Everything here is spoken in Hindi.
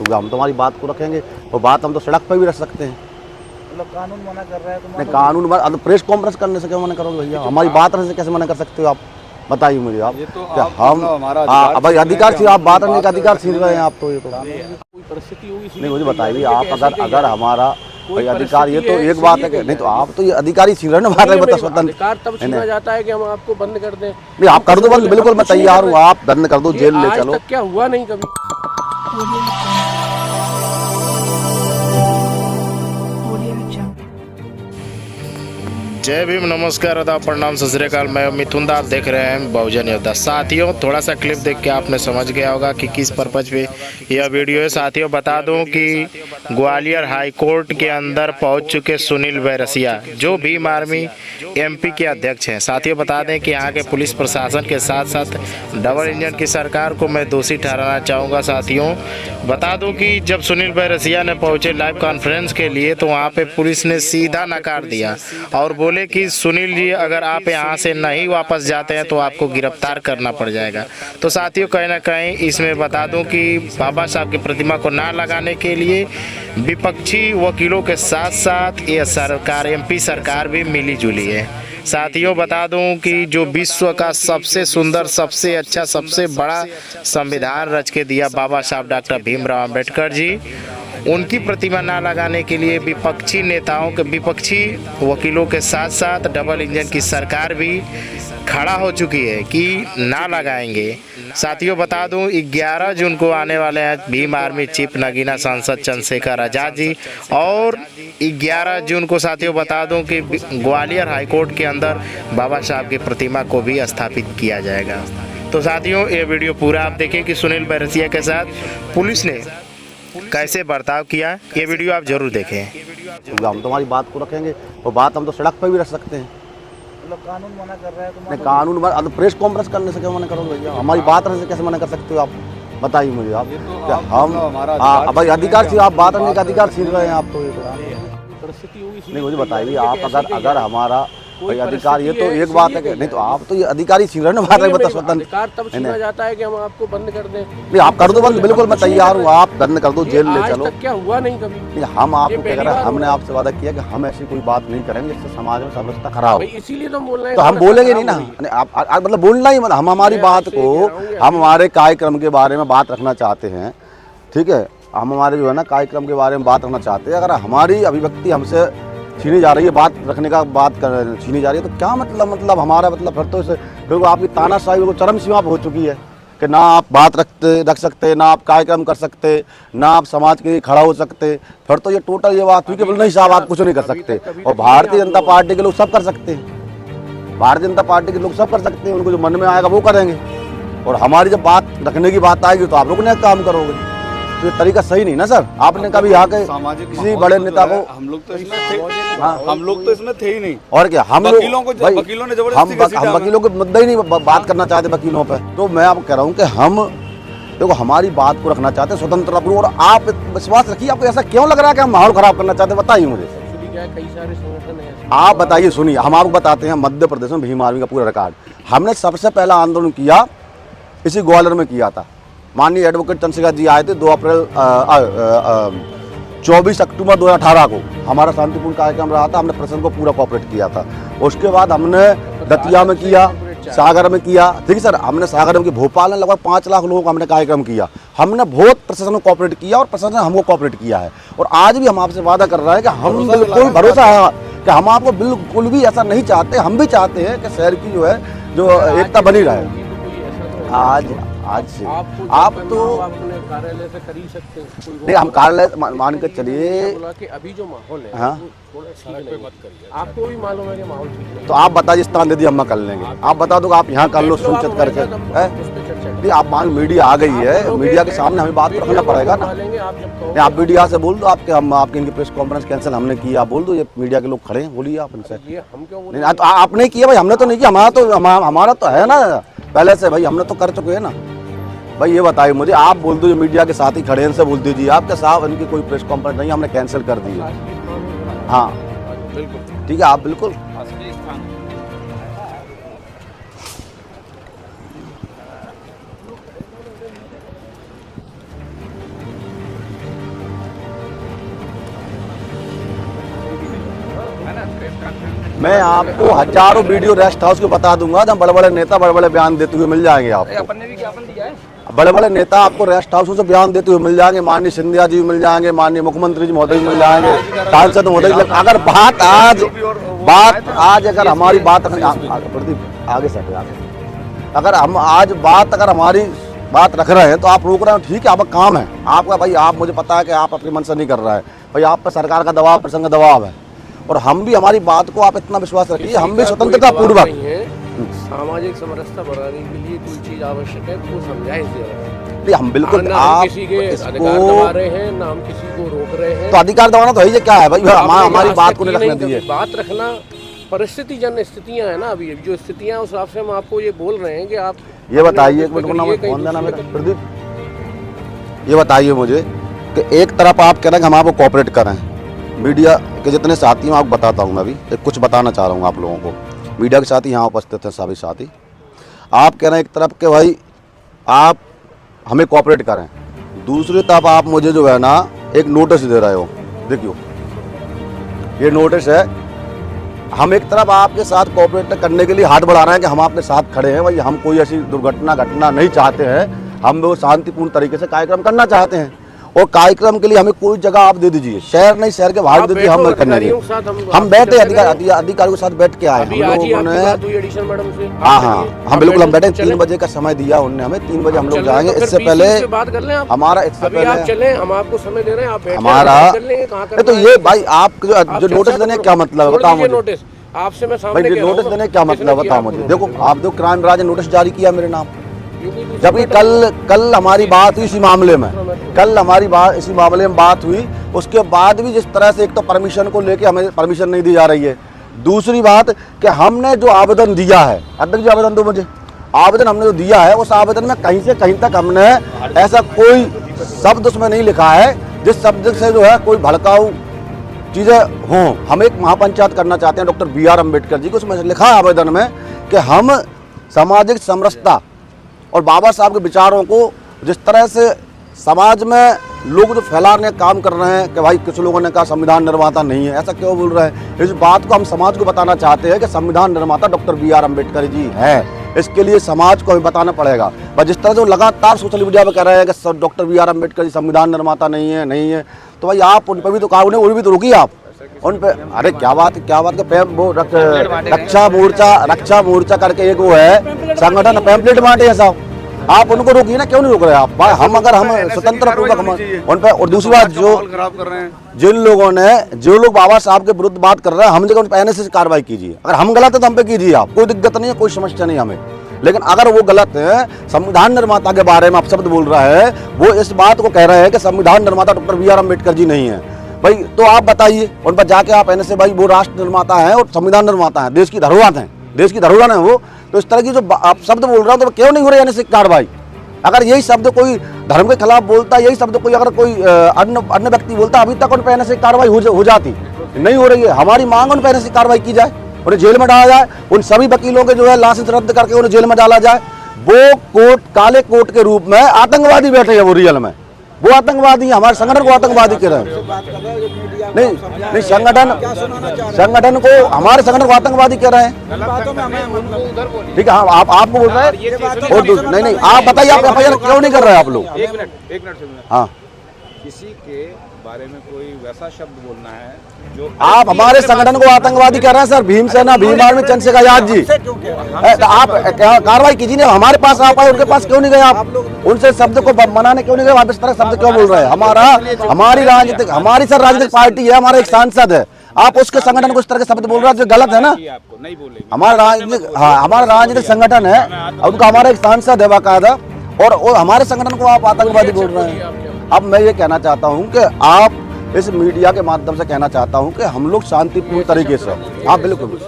क्योंकि हम तो हमारी बात को रखेंगे और बात हम तो सड़क पर भी रख सकते हैं। मतलब कानून मना कर रहा है तो नहीं, कानून तो प्रेस कॉन्फ्रेंस करने से क्यों मना करोगे भैया? हमारी बात रखने से कैसे मना कर सकते हो आप? बताइए मुझे आप। ये तो क्या आप हम हमारा भाई अधिकार से आप बात करने का अधिकार छीन रहे हैं आप तो। ये तो कोई परिस्थिति होगी नहीं, मुझे बताइए आप अगर हमारा भाई अधिकार, ये तो एक बात है कि नहीं तो आप तो ये अधिकारी छीन रहे हैं ना बात बता स्वतंत्र अधिकार तब छीना जाता है कि हम आपको बंद कर दें। नहीं, आप कर दो बंद, बिल्कुल मैं तैयार हूँ। आप बंद कर दो, जेल ले चलो। आज तक क्या हुआ नहीं कभी। जय भीम, नमस्कार, आदाब, प्रणाम, सत श्री अकाल। मैं मिथुन दा, आप देख रहे हैं बहुजन योद्धा। साथियों, थोड़ा सा क्लिप देख के आपने समझ गया होगा कि किस पर्पज पे यह वीडियो है। साथियों, बता दूं कि ग्वालियर हाई कोर्ट के अंदर पहुंच चुके सुनील बैरसिया, जो भीम आर्मी एमपी के अध्यक्ष हैं। साथियों, बता दें कि यहाँ के पुलिस प्रशासन के साथ साथ डबल इंजन की सरकार को मैं दोषी ठहराना चाहूँगा। साथियों, बता दूं कि जब सुनील बैरसिया ने पहुँचे लाइव कॉन्फ्रेंस के लिए तो वहाँ पे पुलिस ने सीधा नकार दिया और बोले कि सुनील जी, अगर आप यहाँ से नहीं वापस जाते हैं तो आपको गिरफ्तार करना पड़ जाएगा। तो साथियों, कहीं ना कहीं इसमें बता दूं कि बाबा साहब की प्रतिमा को ना लगाने के लिए विपक्षी वकीलों के साथ साथ ये सरकार, एमपी सरकार भी मिली जुली है। साथियों, बता दूं कि जो विश्व का सबसे सुंदर, सबसे अच्छा, सबसे बड़ा संविधान रच के दिया बाबा साहब डॉक्टर भीमराव अंबेडकर जी, उनकी प्रतिमा ना लगाने के लिए विपक्षी नेताओं के, विपक्षी वकीलों के साथ साथ डबल इंजन की सरकार भी खड़ा हो चुकी है कि ना लगाएंगे। साथियों, बता दूं 11 जून को आने वाले हैं भीम आर्मी चीफ नगीना सांसद चंद्रशेखर आजाद जी, और 11 जून को साथियों बता दूं कि ग्वालियर हाईकोर्ट के अंदर बाबा साहब की प्रतिमा को भी स्थापित किया जाएगा। तो साथियों, ये वीडियो पूरा आप देखें कि सुनील बैरसिया के साथ पुलिस ने कैसे बर्ताव किया। ये वीडियो आप जरूर देखें। क्योंकि हम तो हमारी बात को रखेंगे और बात हम तो सड़क पर भी रख सकते हैं। मतलब कानून मना कर रहा है तो नहीं, कानून प्रेस कॉन्फ्रेंस करने से क्यों मना करोगे भैया? हमारी बात रखने से कैसे मना कर सकते हो आप? बताइए मुझे आप। क्या हम भाई अधिकार से आप बात करने का अधिकार छीन रहे हैं आप तो। ये तो परिस्थिति होगी। नहीं, मुझे बताइए आप अगर हमारा भाई अधिकार, ये तो एक बात है कि नहीं तो आप तो ये अधिकारी छीन रहे हैं ना बात बता स्वतंत्र। अधिकार तब छीना जाता है कि हम आपको बंद कर दें। नहीं, आप कर दो बंद, बिल्कुल मैं तैयार हूँ। आप बंद कर दो, जेल ले चलो। आज तक क्या हुआ नहीं कभी। नहीं, हम आपको कह रहे हैं, हमने आपसे वादा किया कि हम ऐसी कोई बात नहीं करेंगे जिससे समाज में समझता खराब हो। इसीलिए तो बोल रहे हैं। तो हम बोलेंगे नहीं ना, आप मतलब बोलना ही, मतलब हम हमारी बात को, हम हमारे कार्यक्रम के बारे में बात रखना चाहते हैं, ठीक है? हम हमारे जो है ना कार्यक्रम के बारे में बात रखना चाहते हैं। अगर हमारी अभिव्यक्ति हमसे छीनी जा रही है, बात रखने का छीनी जा रही है, तो क्या मतलब हमारा मतलब फिर तो इसे बिल्कुल आपकी तानाशाही बिल्कुल चरम सीमा पर हो चुकी है कि ना आप बात रख सकते, ना आप कार्यक्रम कर सकते, ना आप समाज के लिए खड़ा हो सकते। फिर तो ये टोटल ये बात हुई कि बोले नहीं साहब आप कुछ नहीं कर सकते। और भारतीय जनता पार्टी के लोग सब कर सकते हैं। भारतीय जनता पार्टी के लोग सब कर सकते हैं, उनको जो मन में आएगा वो करेंगे। और हमारी जब बात रखने की बात आएगी तो आप लोग ने काम करोगे। तो ये तरीका सही नहीं ना सर। आपने कभी यहाँ के किसी बड़े नेता को, हम लोग तो इसमें थे ही नहीं। और क्या हम लोग वकीलों ने जबरदस्ती हम वकीलों के मुद्दा ही नहीं बात करना चाहते वकीलों पे। तो मैं आपको कह रहा हूँ कि हम देखो हमारी बात को रखना चाहते हैं स्वतंत्रता पूर्वक। और आप विश्वास रखिए, आपको ऐसा क्यों लग रहा है कि हम माहौल खराब करना चाहते हैं? बताइए मुझे। कई सारे संगठन हैं। आप बताइए, सुनिए, हम आपको बताते हैं मध्य प्रदेश में भीम आर्मी का पूरा रिकॉर्ड। हमने सबसे पहला आंदोलन किया इसी ग्वालियर में किया था। माननीय एडवोकेट चंद्रशेखर जी आए थे 24 अक्टूबर 2018 को। हमारा शांतिपूर्ण कार्यक्रम रहा था, हमने प्रशासन को पूरा कोऑपरेट किया था। उसके बाद हमने दतिया में किया, सागर में किया, ठीक है सर। हमने सागर में, भोपाल में लगभग 5 लाख लोगों का हमने कार्यक्रम किया। हमने बहुत प्रशासन को कोऑपरेट किया और प्रशासन हमको कोऑपरेट किया है। और आज भी हम आपसे वादा कर रहे हैं कि हम बिल्कुल भरोसा है कि हम आपको बिल्कुल भी ऐसा नहीं चाहते। हम भी चाहते हैं कि शहर की जो है जो एकता बनी रहे। आज से आप तो अपने कार्यालय से कर ही सकते हैं। नहीं, हम कार्यालय मान के चलिए कि अभी जो माहौल है, हाँ, आपको भी मालूम है कि माहौल ठीक नहीं। तो आप बताइए स्थान दे दिए हम कर लेंगे। आप बता दो आप यहाँ कर लो सुनिश्चित करके। नहीं, आप मान मीडिया आ गई है, मीडिया के सामने हमें बात रखना पड़ेगा ना। नहीं, आप मीडिया से बोल दो आपके, हम आपकी इनकी प्रेस कॉन्फ्रेंस कैंसिल हमने की, आप बोल दो ये मीडिया के लोग खड़े हैं, बोलिए आप इनसे। नहीं, आपने किया भाई, हमने तो नहीं किया। हमारा तो है ना पहले से भाई, हमने तो कर चुके हैं ना भाई। ये बताइए मुझे, आप बोल दो जो मीडिया के साथ ही खड़े हैं, इनसे बोल दीजिए आपके साहब इनकी कोई प्रेस कॉन्फ्रेंस नहीं, हमने कैंसिल कर दी है। हाँ ठीक है, आप बिल्कुल मैं आपको हजारों वीडियो रेस्ट हाउस के बता दूंगा, जब बड़े बड़े नेता बड़े बड़े बयान देते हुए मिल जाएंगे आपको। अपन ने भी ज्ञापन दिया है। बड़े बड़े नेता आपको रेस्ट हाउसों से बयान देते हुए मिल जाएंगे, माननीय सिंधिया जी मिल जाएंगे, माननीय मुख्यमंत्री जी महोदय मिल जाएंगे, सांसद महोदय। अगर बात आज अगर हमारी बात प्रदीप आगे से अगर हम आज अगर हमारी बात रख रहे हैं तो आप रोक रहे हैं, ठीक है, आपका काम है आपका भाई। आप मुझे पता है कि आप अपनी मन से नहीं कर रहा है भाई, आप पर सरकार का दबाव प्रसंग दबाव है, और हम भी हमारी बात को आप इतना विश्वास रखिए, हम भी स्वतंत्रता पूर्वक सामाजिक समरसता बढ़ाने के लिए कोई चीज आवश्यक है तो समझाएं नहीं, हम बिल्कुल ना आप किसी के अधिकार दबा रहे हैं, ना हम किसी को रोक रहे हैं। तो अधिकार दबाना तो है, क्या है भाई, हमारी बात को नहीं रखने दीजिए। बात रखना परिस्थिति जन स्थितियां है ना, अभी जो स्थितियां उस हिसाब से हम आपको ये बोल रहे हैं कि आप ये बताइए, एक मिनट को फोन देना मेरा प्रदीप, ये बताइए मुझे कि एक तरफ आप कह रहे हैं कि हम आपको कोऑपरेट करें, मीडिया के जितने साथी हैं आपको बताता हूँ, मैं अभी कुछ बताना चाह रहा हूँ आप लोगों को। मीडिया के साथी यहाँ उपस्थित हैं सभी साथी, आप कह रहे हैं एक तरफ के भाई आप हमें कोऑपरेट करें, दूसरी तरफ आप मुझे जो है ना एक नोटिस दे रहे हो। देखियो ये नोटिस है, हम एक तरफ आपके साथ कोऑपरेट करने के लिए हाथ बढ़ा रहे हैं कि हम आपके साथ खड़े हैं भाई, हम कोई ऐसी दुर्घटना घटना नहीं चाहते हैं, हम वो शांतिपूर्ण तरीके से कार्यक्रम करना चाहते हैं, और कार्यक्रम के लिए हमें कोई जगह आप दे दीजिए, शहर नहीं शहर के बाहर दे दीजिए, हम करने देंगे। हम बैठे अधिकारियों के साथ बैठ के आए हम लोगों ने। हाँ हाँ हम बिल्कुल, हम बैठे 3 बजे का समय दिया उन्होंने हमें, 3 बजे हम लोग जाएंगे। इससे पहले बात कर लें हमारा, इससे पहले चले, हम आपको समय दे रहे हैं, आप हमारा तो ये भाई आप जो नोटिस देने क्या मतलब है बताओ मुझे, नोटिस आपसे मैं सामने भाई नोटिस देने क्या मतलब बताओ मुझे। देखो आप जो क्राइम ब्रांच ने नोटिस जारी किया मेरे नाम, जबकि कल हमारी बात हुई इसी मामले में, कल हमारी बात इसी मामले में बात हुई, उसके बाद भी जिस तरह से एक तो परमिशन को लेके हमें परमिशन नहीं दी जा रही है, दूसरी बात कि हमने जो आवेदन दिया है, अध्यक्ष जी आवेदन दो मुझे, आवेदन हमने जो दिया है उस आवेदन में कहीं से कहीं तक हमने ऐसा कोई शब्द उसमें नहीं लिखा है जिस शब्द से जो है कोई भड़काऊ चीज़ें हों। हम एक महापंचायत करना चाहते हैं डॉक्टर BR अम्बेडकर जी को, उसमें लिखा है आवेदन में कि हम सामाजिक समरसता और बाबा साहब के विचारों को जिस तरह से समाज में लोग जो फैलाने का काम कर रहे हैं कि भाई कुछ लोगों ने कहा संविधान निर्माता नहीं है, ऐसा क्यों बोल रहे हैं, इस बात को हम समाज को बताना चाहते हैं कि संविधान निर्माता डॉक्टर BR अम्बेडकर जी है। इसके लिए समाज को हमें बताना पड़ेगा। बस जिस तरह से लगातार सोशल मीडिया पर कह रहे हैं कि डॉक्टर BR अम्बेडकर जी संविधान निर्माता नहीं है, तो भाई आप उन पर भी तो कहा, उन्हें भी तो रोकिए आप उन पे। अरे क्या बात है, वो रक्षा मोर्चा करके एक वो है संगठन, पैम्पलेट बांटे हैं साहब, आप उनको रोकिए ना, क्यों नहीं रोक रहे आप? हम अगर हम स्वतंत्र पूर्वक हम उन पे, और दूसरी बात जो जिन लोगों ने जो लोग बाबा साहब के विरुद्ध बात कर रहे हैं, हम जगह उन पर NSA से कार्रवाई कीजिए, अगर हम गलत है तो हम पे कीजिए आप, कोई दिक्कत नहीं है, कोई समस्या नहीं हमें। लेकिन अगर वो गलत है, संविधान निर्माता के बारे में आप शब्द बोल रहा है, वो इस बात को कह रहे हैं कि संविधान निर्माता डॉक्टर BR अम्बेडकर जी नहीं है भाई, तो आप बताइए उन पर जाके आप NSA भाई वो राष्ट्र निर्माता है और संविधान निर्माता है, देश की धरोहर है, देश की धरोहर है वो, तो इस तरह की जो आप शब्द बोल रहे हो तो क्यों नहीं हो रही NSA कार्रवाई? अगर यही शब्द कोई धर्म के खिलाफ बोलता, यही शब्द कोई अगर कोई अन्य व्यक्ति बोलता, अभी तक उन पर NSA कार्रवाई हो जाती, नहीं हो रही है। हमारी मांग उन पर NSA कार्रवाई की जाए, उन्हें जेल में डाला जाए, उन सभी वकीलों के जो है लाइसेंस रद्द करके उन्हें जेल में डाला जाए। वो काले कोट के रूप में आतंकवादी बैठे हैं, वो रियल में वो आतंकवादी, हमारे संगठन को आतंकवादी कह रहे हैं। नहीं संगठन को, हमारे संगठन को आतंकवादी कह रहे हैं, ठीक है। हाँ आपको बोल रहे हैं, और नहीं आप बताइए, आप FIR क्यों नहीं कर रहे हैं आप लोग? एक मिनट हाँ, किसी के बारे में कोई वैसा शब्द बोलना है जो आप हमारे संगठन को आतंकवादी कर रहे हैं सर, भीमसेना, भीम आर्मी, चंद्रशेखर आजाद जी, आप कार्रवाई कीजिए ना। हमारे पास आप आए, उनके पास क्यों नहीं गए आप? उनसे शब्द को मनाने क्यों नहीं गए? आप इस तरह शब्द क्यों बोल रहे हैं? हमारी सर राजनीतिक पार्टी है, हमारा एक सांसद है, आप उसके संगठन को इस तरह के शब्द बोल रहे हैं जो गलत है ना। आपको नहीं बोलेंगे, हमारा राजनीतिक संगठन है, उनका हमारा एक सांसद है बाकायदा, और हमारे संगठन को आप आतंकवादी बोल रहे हैं। अब मैं ये कहना चाहता हूं कि आप इस मीडिया के माध्यम से कहना चाहता हूं कि हम लोग शांतिपूर्ण तरीके से, आप बिल्कुल